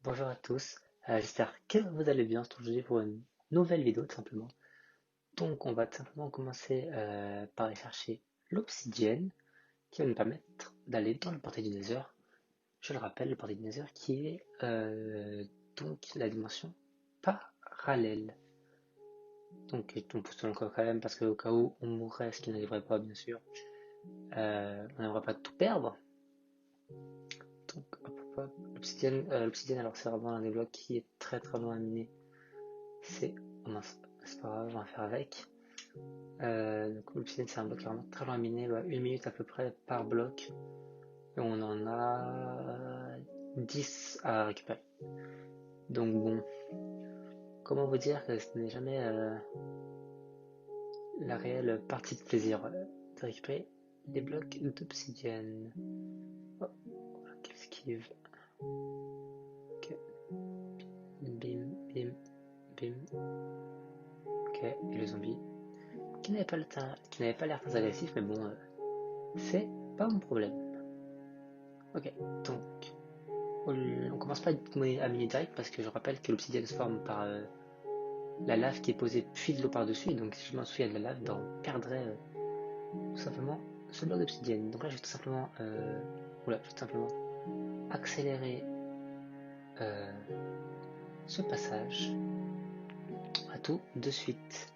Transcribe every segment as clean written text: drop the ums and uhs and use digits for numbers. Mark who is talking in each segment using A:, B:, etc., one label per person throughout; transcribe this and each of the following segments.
A: Bonjour à tous, j'espère que vous allez bien aujourd'hui pour une nouvelle vidéo tout simplement. Donc on va tout simplement commencer par aller chercher l'obsidienne qui va nous permettre d'aller dans le portail du Nether. Je le rappelle, le portail du Nether qui est donc la dimension parallèle. Donc on pousse le corps quand même parce qu'au cas où on mourrait, ce qui n'arriverait pas bien sûr, on n'aimerait pas tout perdre. Donc hop, l'obsidienne alors c'est vraiment un des blocs qui est très loin à miner. C'est oh mince, c'est pas grave, on va faire avec. Donc l'obsidienne c'est un bloc qui est vraiment très loin à miner, 1 minute à peu près par bloc. Et on en a 10 à récupérer. Donc bon, comment vous dire que ce n'est jamais la réelle partie de plaisir de récupérer des blocs d'obsidienne. Oh, voilà, quelle esquive. Ok, bim, bim, bim. Ok, et le zombie qui n'avait pas l'air très agressif, mais bon, c'est pas mon problème. Ok, donc on commence pas à miner direct parce que je rappelle que l'obsidienne se forme par la lave qui est posée puis de l'eau par-dessus. Et donc si je m'en souviens de la lave, ben, on perdrait tout simplement ce bloc d'obsidienne. Donc là je vais tout simplement, accélérer euh, ce passage à tout de suite.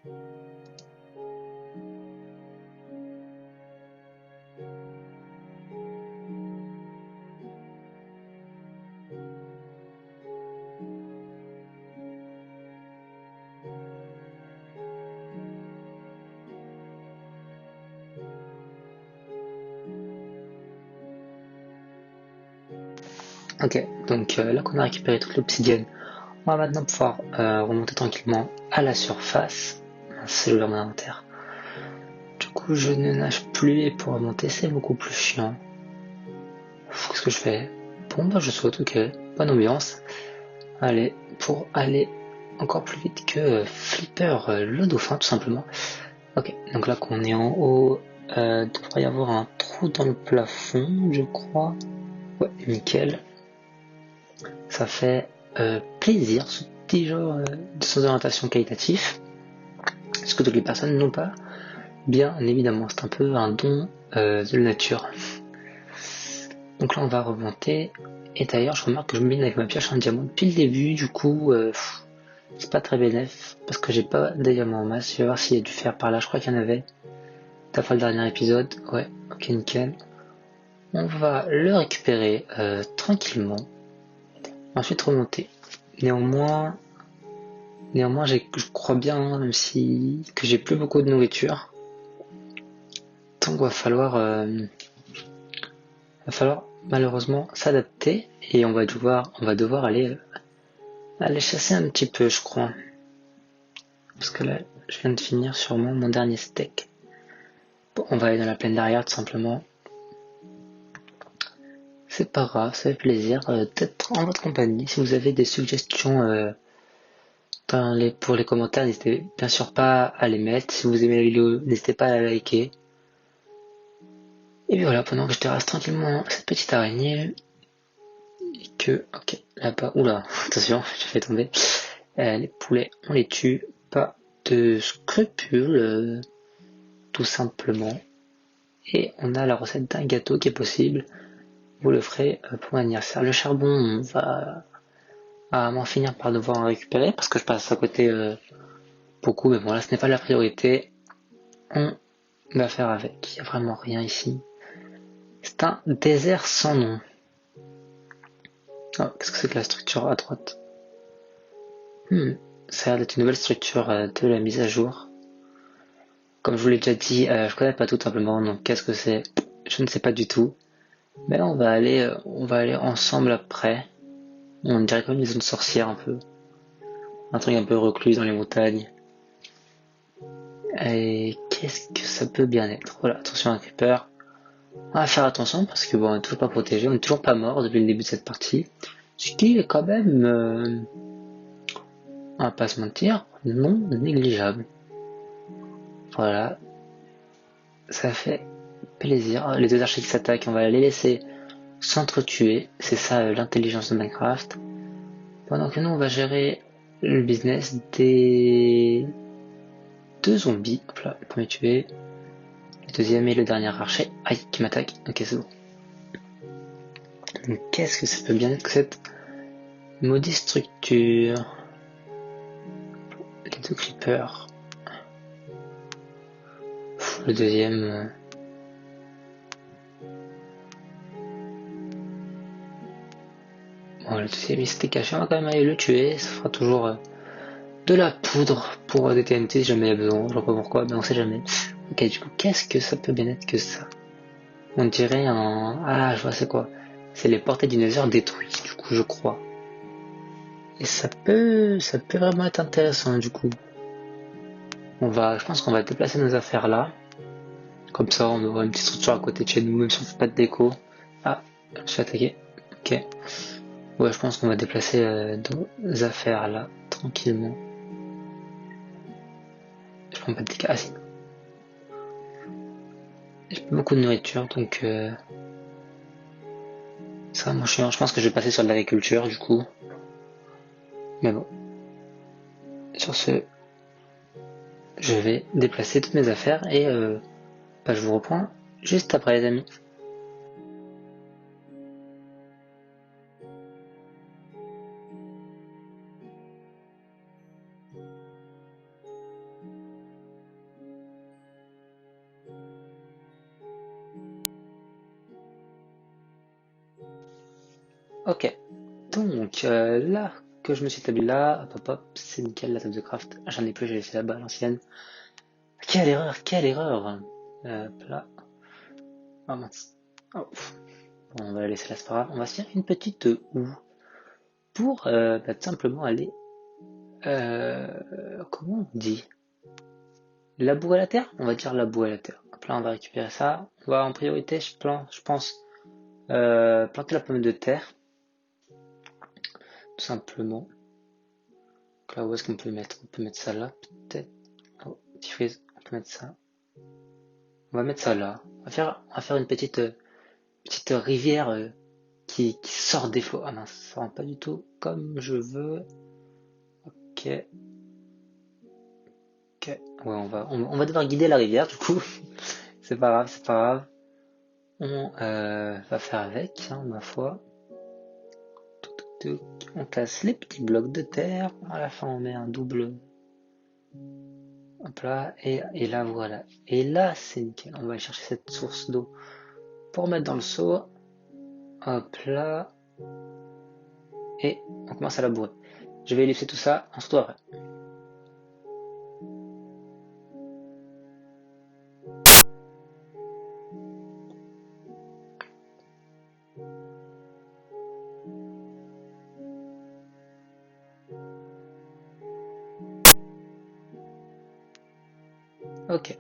A: Ok, donc là qu'on a récupéré toute l'obsidienne, on va maintenant pouvoir remonter tranquillement à la surface. C'est ouvert mon inventaire. Du coup, je ne nage plus et pour remonter, c'est beaucoup plus chiant. Qu'est-ce que je fais? Bon, bah je saute, ok. Bonne ambiance. Allez, pour aller encore plus vite que Flipper, le dauphin, tout simplement. Ok, donc là qu'on est en haut, devrait y avoir un trou dans le plafond, je crois. Ouais, nickel. Ça fait plaisir, ce petit genre de sans orientation qualitatif. Ce que toutes les personnes n'ont pas. Bien évidemment, c'est un peu un don de la nature. Donc là on va remonter. Et d'ailleurs je remarque que je me mine avec ma pioche en diamant depuis le début. Du coup c'est pas très bénéf. Parce que j'ai pas de diamants en masse. Je vais voir s'il y a du fer par là. Je crois qu'il y en avait. T'as fait le dernier épisode. Ouais, ok nickel. On va le récupérer tranquillement. Ensuite remonter. Néanmoins je crois bien, hein, même si que j'ai plus beaucoup de nourriture. Donc va falloir malheureusement s'adapter et on va devoir aller chasser un petit peu, je crois. Parce que là, je viens de finir sûrement mon dernier steak. Bon, on va aller dans la plaine derrière tout simplement. C'est pas grave, ça fait plaisir d'être en votre compagnie. Si vous avez des suggestions pour les commentaires, n'hésitez bien sûr pas à les mettre. Si vous aimez la vidéo, n'hésitez pas à la liker. Et puis voilà, pendant que je terrasse tranquillement cette petite araignée, et que, ok, là-bas, oula, attention, j'ai fait tomber. Les poulets, on les tue, pas de scrupules, tout simplement. Et on a la recette d'un gâteau qui est possible. Vous le ferez pour mon anniversaire. Le charbon, on va m'en finir par devoir en récupérer parce que je passe à côté beaucoup. Mais bon, là, ce n'est pas la priorité. On va faire avec. Il n'y a vraiment rien ici. C'est un désert sans nom. Oh, qu'est-ce que c'est que la structure à droite? Ça a l'air d'être une nouvelle structure de la mise à jour. Comme je vous l'ai déjà dit, je connais pas tout simplement. Donc, qu'est-ce que c'est? Je ne sais pas du tout. Mais là, on va aller ensemble après. On dirait comme une zone sorcière un peu. Un truc un peu reclus dans les montagnes. Et qu'est-ce que ça peut bien être? Voilà, attention à un creeper. On va faire attention parce que bon, on est toujours pas protégé, on est toujours pas mort depuis le début de cette partie. Ce qui est quand même, on va pas se mentir, non négligeable. Voilà, ça fait plaisir. Les deux archers qui s'attaquent, on va les laisser s'entretuer. C'est ça l'intelligence de Minecraft. Pendant que nous, on va gérer le business des 2 zombies. Hop là, le premier tué. Le deuxième et le dernier archer. Aïe, qui m'attaque. Ok, c'est bon. Donc, qu'est-ce que ça peut bien être que cette maudite structure? Les 2 creepers. Le deuxième... Bon, le deuxième il s'était caché, on va quand même aller le tuer. Ça fera toujours de la poudre pour des TNT si jamais il y a besoin. Je vois pas pourquoi, mais on sait jamais. Ok, du coup, qu'est-ce que ça peut bien être que ça? On dirait un... Ah, je vois c'est quoi. C'est les portails du Nether détruits, du coup, je crois. Et ça peut vraiment être intéressant, du coup. Je pense qu'on va déplacer nos affaires là. Comme ça, on aura une petite structure à côté de chez nous, même si on fait pas de déco. Ah, je me suis attaqué. Ok. Ouais, je pense qu'on va déplacer nos affaires là, tranquillement. Je prends pas de dégâts. Ah si. J'ai pas beaucoup de nourriture, donc c'est vraiment chiant. Je pense que je vais passer sur de l'agriculture, du coup. Mais bon. Sur ce, je vais déplacer toutes mes affaires et je vous reprends juste après, les amis. Ok. Donc, là que je me suis établi là, hop, c'est nickel la table de craft. J'en ai plus, j'ai laissé là-bas, l'ancienne. Quelle erreur, quelle erreur. Là. Oh mince. Oh, bon, on va la laisser là, c'est pas grave. On va se faire une petite houe pour tout simplement aller... comment on dit? Labourer la terre? On va dire labourer la terre. Hop là, on va récupérer ça. On va en priorité, je pense, planter la pomme de terre. Tout simplement. Donc là, où est-ce qu'on peut le mettre? On peut mettre ça là, peut-être. Oh, petit freeze, on peut mettre ça. On va mettre ça là. On va faire une petite rivière qui sort des flots. Ah mince, ça rend pas du tout comme je veux. Ok. Ok. Ouais, on va devoir guider la rivière du coup. C'est pas grave, c'est pas grave. On va faire avec, hein, ma foi. On casse les petits blocs de terre. À la fin, on met un double. Hop là, et là, voilà. Et là, c'est nickel. On va aller chercher cette source d'eau pour mettre dans le seau. Hop là. Et on commence à labourer. Je vais ellipser tout ça, on se retrouve après. Ok.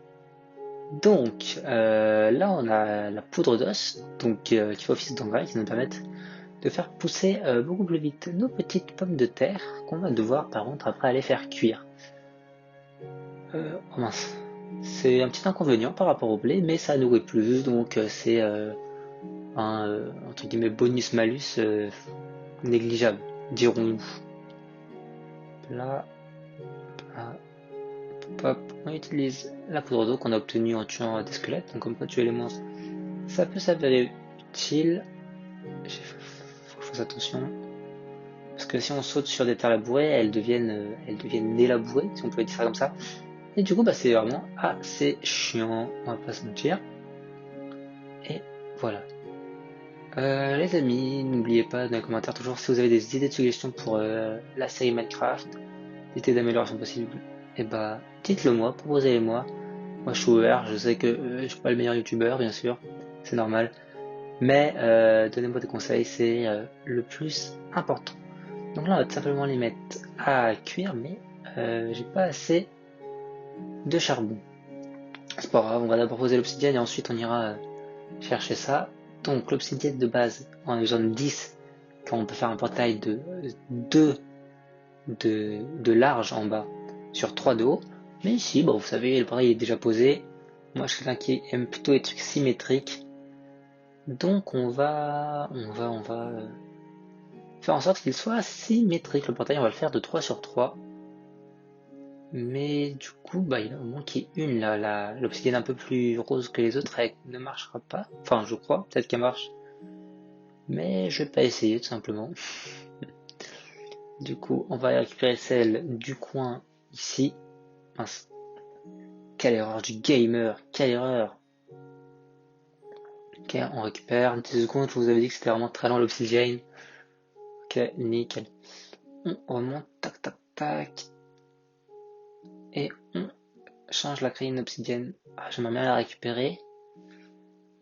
A: Donc, là, on a la poudre d'os, donc qui fait office d'engrais, qui nous permettent de faire pousser beaucoup plus vite nos petites pommes de terre, qu'on va devoir, par contre, après aller faire cuire. Oh mince. C'est un petit inconvénient par rapport au blé, mais ça nourrit plus, donc c'est un entre guillemets bonus-malus négligeable, dirons-nous. Là, là, hop, on utilise la poudre d'eau qu'on a obtenue en tuant des squelettes, donc comme quoi tuer les monstres, ça peut s'avérer utile. Faut que je fasse attention, parce que si on saute sur des terres labourées, elles deviennent délabourées, si on peut dire ça comme ça. Et du coup, c'est vraiment assez chiant, on va pas se mentir. Et voilà. Les amis, n'oubliez pas dans les commentaires toujours si vous avez des idées de suggestions pour la série Minecraft, des idées d'amélioration possible, et dites-le moi, proposez-les moi. Moi je suis ouvert, je sais que je suis pas le meilleur youtubeur bien sûr, c'est normal, mais donnez-moi des conseils, c'est le plus important. Donc là on va tout simplement les mettre à cuire, mais j'ai pas assez de charbon. C'est pas grave, on va d'abord poser l'obsidienne et ensuite on ira chercher ça. Donc l'obsidienne de base, on a besoin de 10 quand on peut faire un portail de 2 de large en bas sur 3 de haut. Mais ici, vous savez, le portail est déjà posé. Moi je suis quelqu'un qui aime plutôt les trucs symétriques. Donc on va faire faire en sorte qu'il soit symétrique. Le portail, on va le faire de 3 sur 3. Mais du coup, bah, il en manque une là. L'obsidienne un peu plus rose que les autres, elle ne marchera pas. Enfin, je crois, peut-être qu'elle marche. Mais je vais pas essayer, tout simplement. Du coup, on va récupérer celle du coin ici. Mince. Quelle erreur du gamer, quelle erreur. Ok, on récupère. 10 secondes, je vous avais dit que c'était vraiment très lent l'obsidienne. Ok, nickel. On remonte, tac, tac, tac. Et on change la crayine obsidienne. Ah, j'aimerais bien la récupérer.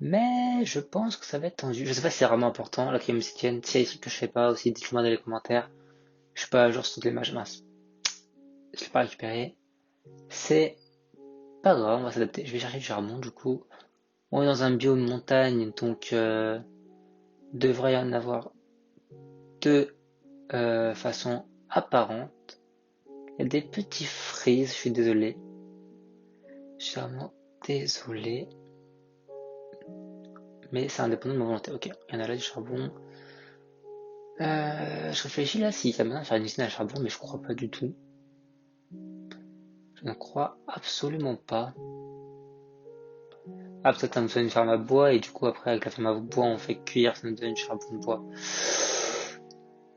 A: Mais je pense que ça va être tendu. Je sais pas si c'est vraiment important, la crayine obsidienne. S'il y a des trucs que je fais pas aussi, dites-le moi dans les commentaires. Je suis pas à jour sur toutes les mages. Mince. Je l'ai pas récupéré. C'est pas grave, on va s'adapter. Je vais chercher du charbon du coup. On est dans un biome montagne, donc devrait y en avoir de façon apparente. Il y a des petits frises, je suis désolé. Je suis vraiment désolé. Mais c'est indépendant de ma volonté. Ok, il y en a là du charbon. Je réfléchis là si ça me besoin de faire une usine à charbon, mais je crois pas du tout. Je ne crois absolument pas. Ah, peut-être ça me donne une ferme à bois, et du coup, après, avec la ferme à bois, on fait cuire, ça nous donne une charbon de bois.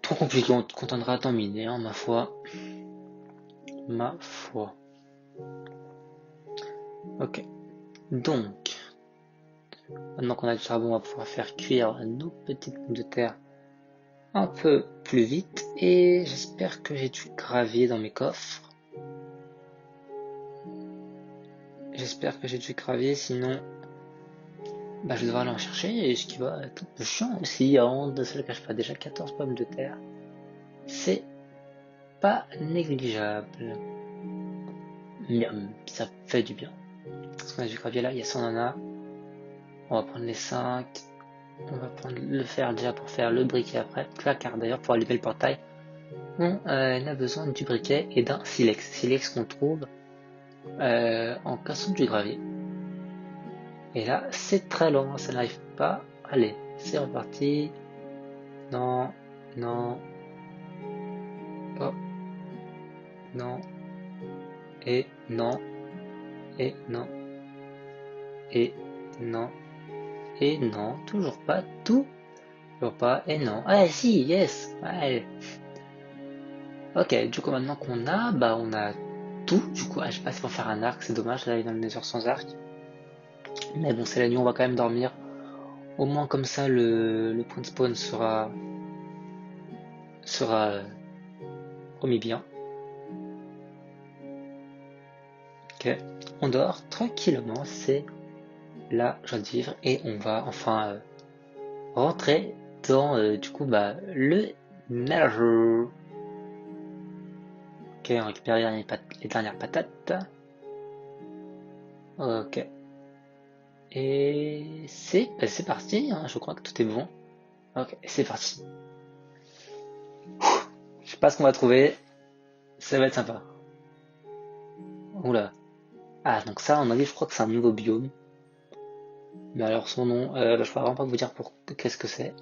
A: Trop compliqué, on contendra d'en miner, hein, ma foi. Ma foi. Ok. Donc, maintenant qu'on a du charbon, on va pouvoir faire cuire nos petites pommes de terre un peu plus vite. Et j'espère que j'ai du gravier dans mes coffres. J'espère que j'ai du gravier, sinon bah, je devrais aller en chercher, et ce qui va être un peu chiant aussi, hein, de se le cache pas, déjà 14 pommes de terre. C'est pas négligeable. Miam, ça fait du bien. Parce qu'on a du gravier là, yes on en a. On va prendre les 5. On va prendre le fer déjà pour faire le briquet après. Car d'ailleurs pour allumer le portail, on a besoin du briquet et d'un silex. Silex qu'on trouve en cassant du gravier. Et là, c'est très long, ça n'arrive pas. Allez, c'est reparti. Non, non. Oh, non. Et non. Et non. Et non. Et non. Toujours pas. Toujours pas. Et non. Ah si, yes. Ouais. Ok, du coup maintenant qu'on a, bah on a tout. Du coup, je sais pas si pour faire un arc, c'est dommage d'aller dans le Nether sans arc. Mais bon, c'est la nuit, on va quand même dormir. Au moins comme ça, le point de spawn sera remis bien. Ok, on dort tranquillement, c'est la joie de vivre et on va enfin rentrer dans du coup bah le Nether. Ok, on récupère les dernières patates. Ok. Et c'est parti, hein, je crois que tout est bon. Ok, c'est parti. Je sais pas ce qu'on va trouver, ça va être sympa. Oula. Ah, donc ça, on a dit, je crois que c'est un nouveau biome. Mais alors son nom, je pourrais vraiment pas vous dire pour qu'est-ce que c'est.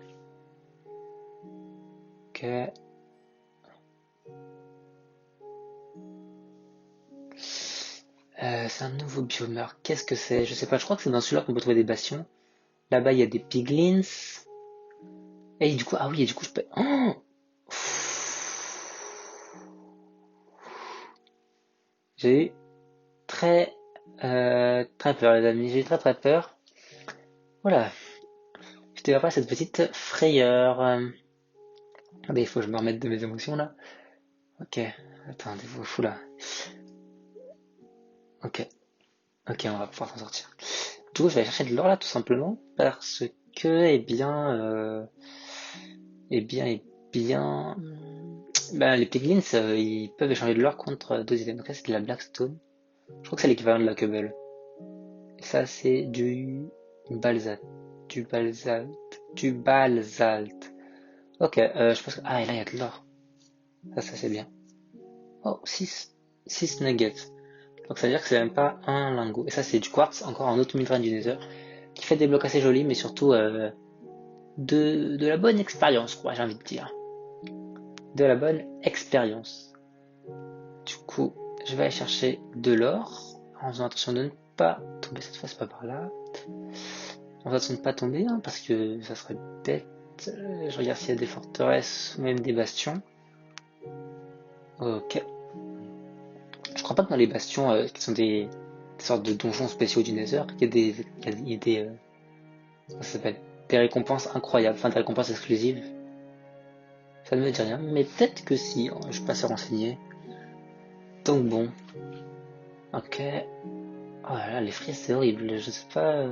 A: Ok. C'est un nouveau biome. Alors, qu'est-ce que c'est? Je sais pas, je crois que c'est dans celui-là qu'on peut trouver des bastions. Là-bas, il y a des piglins. Et du coup, ah oui, et du coup, je peux. Oh, j'ai eu très, très peur, les amis. J'ai eu très très peur. Voilà. Je te pas cette petite frayeur. Attendez, il faut que je me remette de mes émotions là. Ok. Attendez-vous, fou là. Ok. Ok, on va pouvoir s'en sortir. Du coup, je vais aller chercher de l'or là, tout simplement, parce que, eh bien, eh bien, ben, les piglins, ils peuvent échanger de l'or contre deux items. Donc là, c'est de la blackstone. Je crois que c'est l'équivalent de la cobble. Et ça, c'est du balsate. Du balsate. Du basalte. Ok, je pense que... Ah, et là, il y a de l'or. Ça, c'est bien. Oh, 6 nuggets. Donc ça veut dire que c'est même pas un lingot. Et ça, c'est du quartz, encore un autre minerai du Nether, qui fait des blocs assez jolis, mais surtout de la bonne expérience, quoi, j'ai envie de dire. de la bonne expérience. Du coup, je vais aller chercher de l'or, en faisant attention de ne pas tomber cette fois, c'est pas par là. En faisant attention de ne pas tomber, hein, parce que ça serait bête. Je regarde s'il y a des forteresses ou même des bastions. Ok. Je crois pas que dans les bastions, qui sont des sortes de donjons spéciaux du Nether, il y a des comment ça s'appelle? Des récompenses incroyables, enfin des récompenses exclusives. Ça ne me dit rien, mais peut-être que si, hein, je suis pas assez renseigné. Donc bon. Ok. Oh là là, les fraises c'est horrible, je sais pas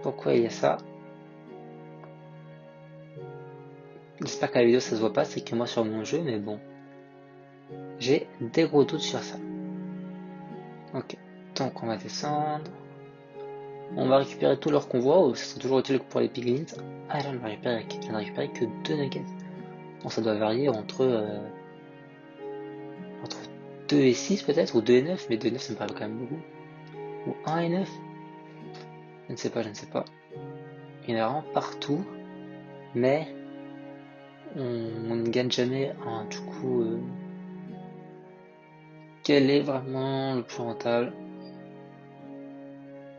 A: pourquoi il y a ça. J'espère qu'à la vidéo ça se voit pas, c'est que moi sur mon jeu, mais bon. J'ai des gros doutes sur ça. Ok, donc on va descendre. On va récupérer tout leur convoi, ou ce sera toujours utile pour les piglins. Ah là, on va récupérer que 2 nuggets. Bon, ça doit varier entre 2 et 6 peut-être, ou 2 et 9, mais 2 et 9 ça me paraît quand même beaucoup. Ou 1 et 9. Je ne sais pas, je ne sais pas. Il y en a vraiment partout, mais on ne gagne jamais un. Du coup, quel est vraiment le plus rentable?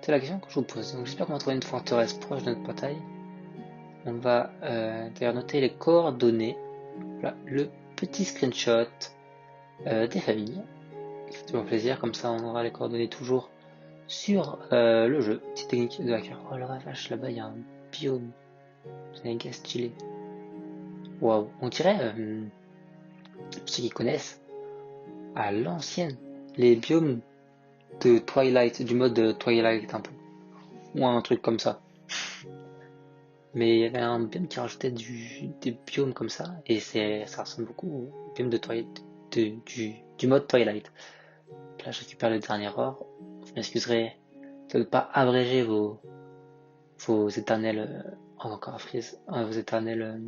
A: C'est la question que je vous pose. Donc j'espère qu'on va trouver une forteresse proche de notre bataille. On va d'ailleurs noter les coordonnées. Voilà, le petit screenshot des familles. Ça fait toujours plaisir, comme ça on aura les coordonnées toujours sur le jeu. Petite technique de hacker. Oh la vache, là-bas il y a un biome. C'est un gars stylé. Waouh, on dirait, pour ceux qui connaissent, à l'ancienne, les biomes de Twilight, du mode Twilight un peu. Ou un truc comme ça. Mais il y avait un biome qui rajoutait des biomes comme ça, et ça ressemble beaucoup au biome de Twilight, du mode Twilight. Là, je récupère le dernier or. Vous m'excuserez de ne pas abréger vos éternels. Oh, encore à frise. Vos éternels.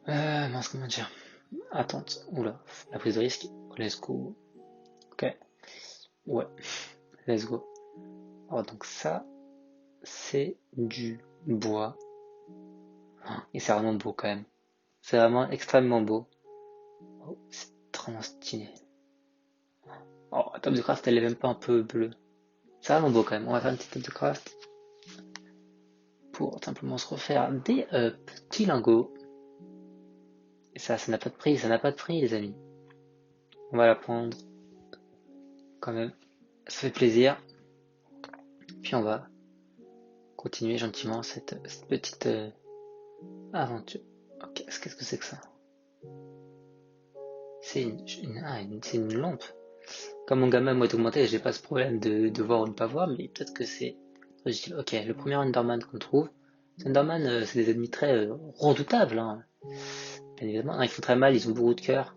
A: Mince, comment dire? Attente. Oula. La prise de risque. Let's go. Ok. Ouais. Let's go. Alors, donc, ça, c'est du bois. Et c'est vraiment beau quand même. C'est vraiment extrêmement beau. Oh, c'est vraiment stylé. Oh, la table de craft, elle est même pas un peu bleue. C'est vraiment beau quand même. On va faire une petite table de craft pour simplement se refaire des petits lingots. Et ça n'a pas de prix, ça n'a pas de prix, les amis. On va la prendre quand même. Ça fait plaisir. Puis on va continuer gentiment cette petite aventure. Ok, qu'est-ce que c'est que ça? C'est c'est une lampe. Comme mon gamin m'a augmenté, j'ai pas ce problème de voir ou ne pas voir, mais peut-être que c'est très utile. Ok, le premier Enderman qu'on trouve. Les Enderman, c'est des ennemis très redoutables, hein. Bien évidemment. Ils font très mal, ils ont beaucoup de cœur.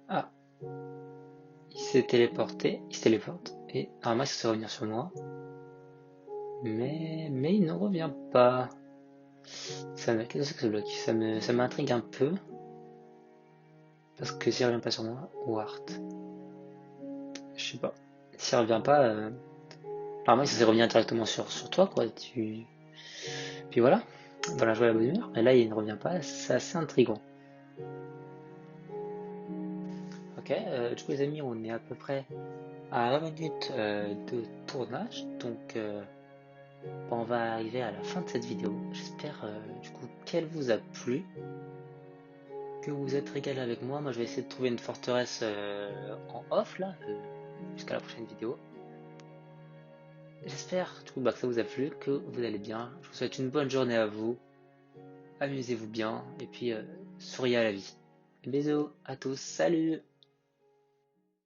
A: Ah, il s'est téléporté, il se téléporte. Et normalement, il se revenir sur moi. Mais il ne revient pas. Qu'est-ce que ce bloc? Ça m'intrigue un peu. Parce que s'il revient pas sur moi, Wart. Je sais pas. S'il revient pas, normalement il s'est revenir directement sur toi, quoi. Puis voilà. Voilà, jouer à la bonne humeur. Mais là, il ne revient pas. C'est assez intriguant. Ok, du coup les amis, on est à peu près à 20 minutes de tournage. Donc on va arriver à la fin de cette vidéo. J'espère du coup qu'elle vous a plu, que vous êtes régalé avec moi. Moi je vais essayer de trouver une forteresse en off là, jusqu'à la prochaine vidéo. J'espère du coup que ça vous a plu, que vous allez bien. Je vous souhaite une bonne journée à vous. Amusez-vous bien et puis souriez à la vie. Bisous à tous, salut!